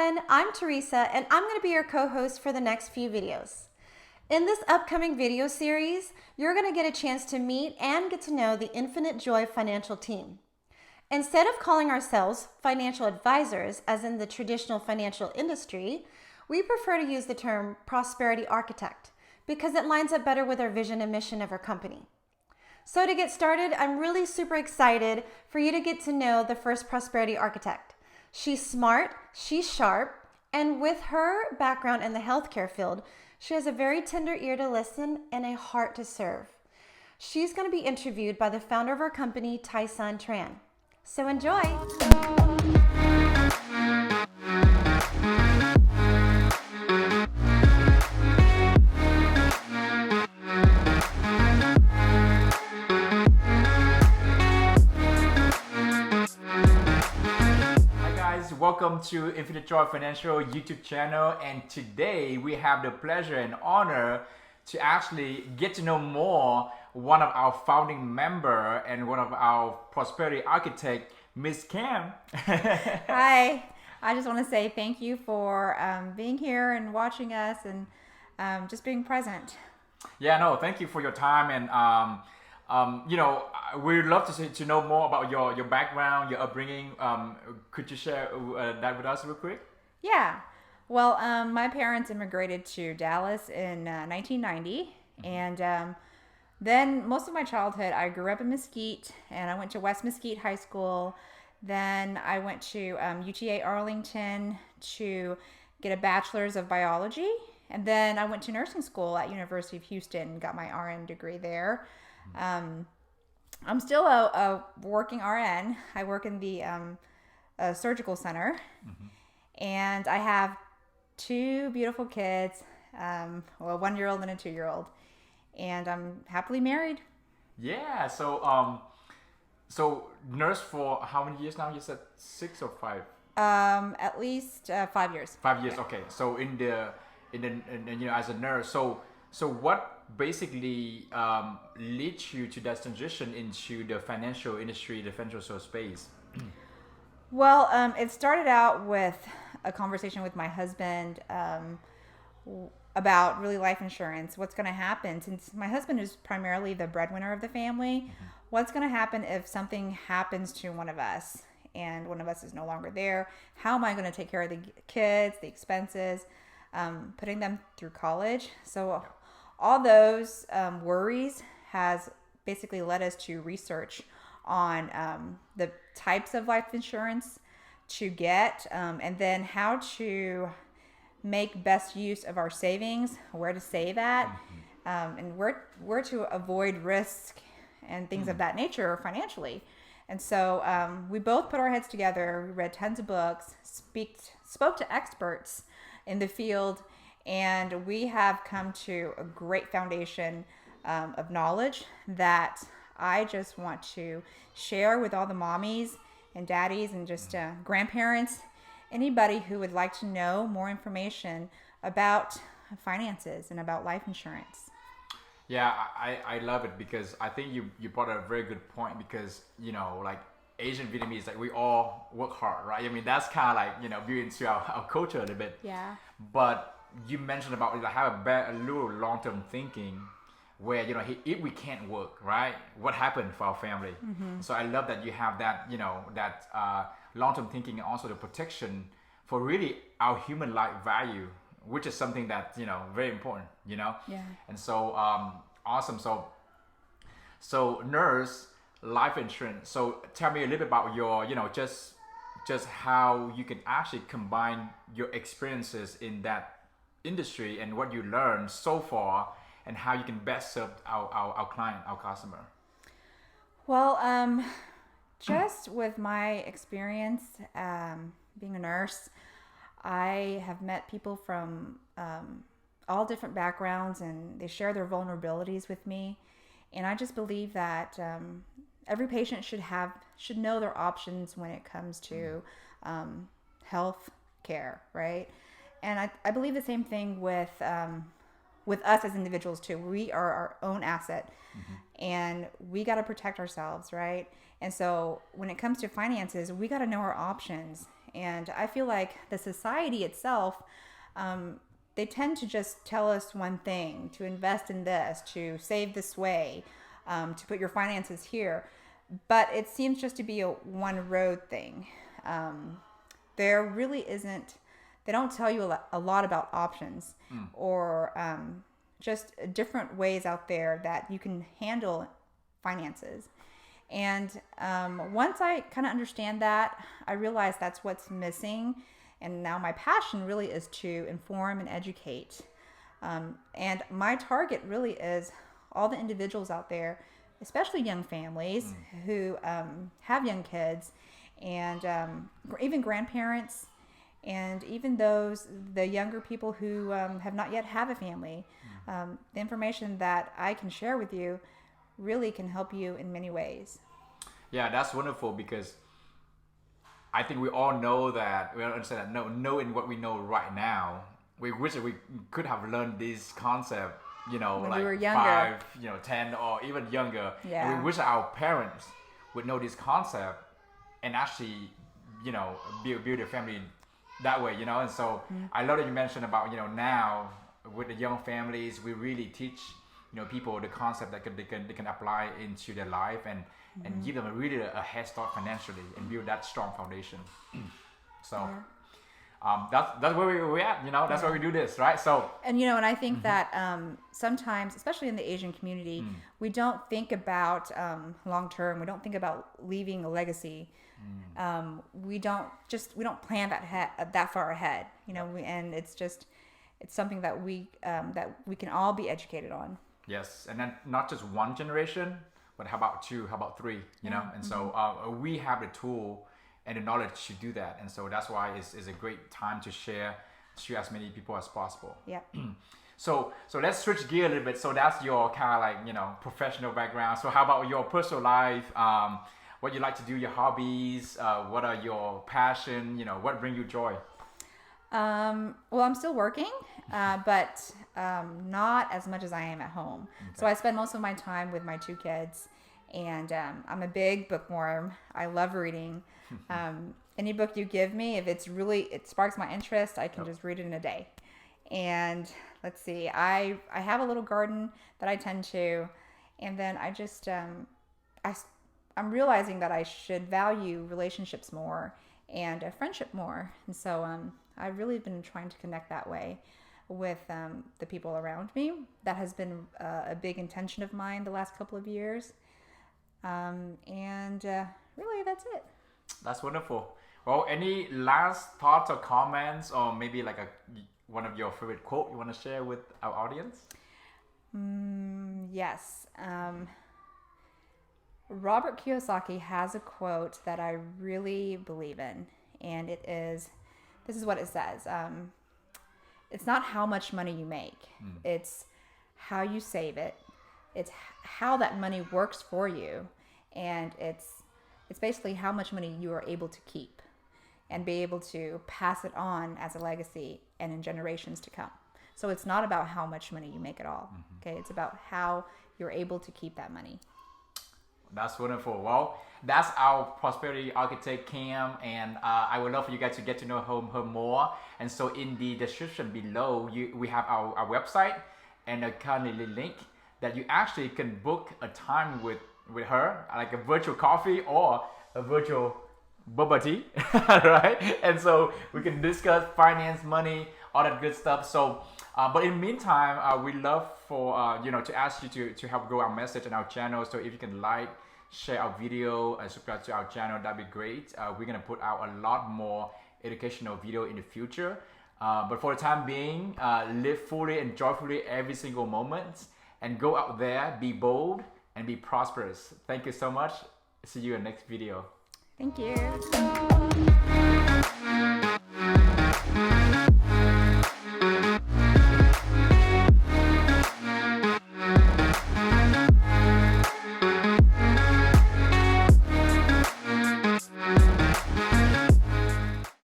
everyone, I'm Teresa and I'm going to be your co-host for the next few videos. In this upcoming video series, you're going to get a chance to meet and get to know the Infinite Joy financial team. Instead of calling ourselves financial advisors, as in the traditional financial industry, we prefer to use the term Prosperity Architect because it lines up better with our vision and mission of our company. So to get started, I'm really super excited for you to get to know the first Prosperity Architect. She's smart, she's sharp, and with her background in the healthcare field, she has a very tender ear to listen and a heart to serve. She's going to be interviewed by the founder of our company, Tai-San Tran. So enjoy! Welcome to Infinite Joy Financial YouTube channel, and today we have the pleasure and honor to actually get to know more one of our founding member and one of our prosperity architect, Miss Cam. Hi, I just want to say thank you for being here and watching us and just being present. Yeah, no, thank you for your time, and we'd love to know more about your background, your upbringing. Could you share that with us real quick? Yeah. Well, my parents immigrated to Dallas in 1990. And then most of my childhood, I grew up in Mesquite, and I went to West Mesquite High School. Then I went to UTA Arlington to get a bachelor's of biology. And then I went to nursing school at University of Houston and got my RN degree there. I'm still a working RN. I work in the surgical center, and I have two beautiful kids, a 1-year-old and a 2-year-old, and I'm happily married. Yeah. So nurse for how many years now? You said 6 or 5? At least 5 years. 5 years. Okay. So in as a nurse, so what basically leads you to that transition into the financial industry, the financial space? Well, it started out with a conversation with my husband about really life insurance. What's going to happen, since my husband is primarily the breadwinner of the family, what's going to happen if something happens to one of us and one of us is no longer there? How am I going to take care of the kids, the expenses, putting them through college? So all those worries has basically led us to research on the types of life insurance to get, and then how to make best use of our savings, where to save at, and where to avoid risk and things of that nature financially. And so we both put our heads together, we read tons of books, spoke to experts in the field, and we have come to a great foundation of knowledge that I just want to share with all the mommies and daddies and just grandparents, anybody who would like to know more information about finances and about life insurance. Yeah, I love it, because I think you brought a very good point, because like Asian Vietnamese, like we all work hard, right? I mean, that's kind of like built into our culture a little bit. Yeah. But you mentioned about have a little long-term thinking, where if we can't work, right, what happened for our family? So I love that you have that that long-term thinking, and also the protection for really our human life value, which is something that very important. Yeah. And so awesome. So nurse, life insurance. So tell me a little bit about your just how you can actually combine your experiences in that industry and what you learned so far, and how you can best serve our client, our customer. Well, just with my experience being a nurse, I have met people from all different backgrounds, and they share their vulnerabilities with me. And I just believe that every patient should know their options when it comes to health care, right? And I believe the same thing with us as individuals too. We are our own asset, and we got to protect ourselves, right? And so when it comes to finances, we got to know our options And I feel like the society itself, they tend to just tell us one thing: to invest in this, to save this way, to put your finances here. But it seems just to be a one road thing. There really isn't, they don't tell you a lot about options or just different ways out there that you can handle finances. And once I kind of understand that, I realize that's what's missing. And now my passion really is to inform and educate. And my target really is all the individuals out there, especially young families who have young kids, and even grandparents, and even the younger people who have not yet have a family. The information that I can share with you really can help you in many ways. Yeah, that's wonderful, because I think we all know that, we understand that knowing what we know right now, we wish that we could have learned this concept, When like we were younger. 5, 10, or even younger. Yeah. And we wish our parents would know this concept and actually, build a family that way, And so I love that you mentioned about, now with the young families, we really teach, people the concept that they can apply into their life and give them a head start financially and build that strong foundation. So that's where we're at, that's why we do this, right? So And and I think that sometimes, especially in the Asian community, we don't think about long term. We don't think about leaving a legacy. We don't plan that far ahead, and it's something that we can all be educated on. yes, and then not just one generation, but how about 2, how about 3, And so we have the tool and the knowledge to do that, and so that's why it's a great time to share to as many people as possible. Yep. So let's switch gear a little bit. So that's your kind of like professional background. So how about your personal life? What you like to do, your hobbies? What are your passion? What bring you joy? Well, I'm still working, but not as much as I am at home. Okay. So I spend most of my time with my 2 kids, and I'm a big bookworm. I love reading. Any book you give me, if it sparks my interest, I can just read it in a day. And let's see, I have a little garden that I tend to, and then I just I'm realizing that I should value relationships more and friendship more. And so I've really been trying to connect that way with the people around me. That has been a big intention of mine the last couple of years. And really, that's it. That's wonderful. Well, any last thoughts or comments, or maybe like one of your favorite quote you want to share with our audience? Yes. Robert Kiyosaki has a quote that I really believe in, and this is what it says. It's not how much money you make. It's how you save it. It's how that money works for you. And it's basically how much money you are able to keep and be able to pass it on as a legacy and in generations to come. So it's not about how much money you make at all. Okay. It's about how you're able to keep that money. That's wonderful. Well, that's our Prosperity Architect, Cam, and I would love for you guys to get to know her more. And so in the description below, we have our website and a Calendly link that you actually can book a time with her, like a virtual coffee or a virtual boba tea, right? And so we can discuss finance, money, all that good stuff. So, but in the meantime, we love for to ask you to help grow our message on our channel. So if you can like, share our video, and subscribe to our channel, that'd be great. We're gonna put out a lot more educational video in the future. But for the time being, live fully and joyfully every single moment, and go out there, be bold, and be prosperous. Thank you so much. See you in the next video. Thank you.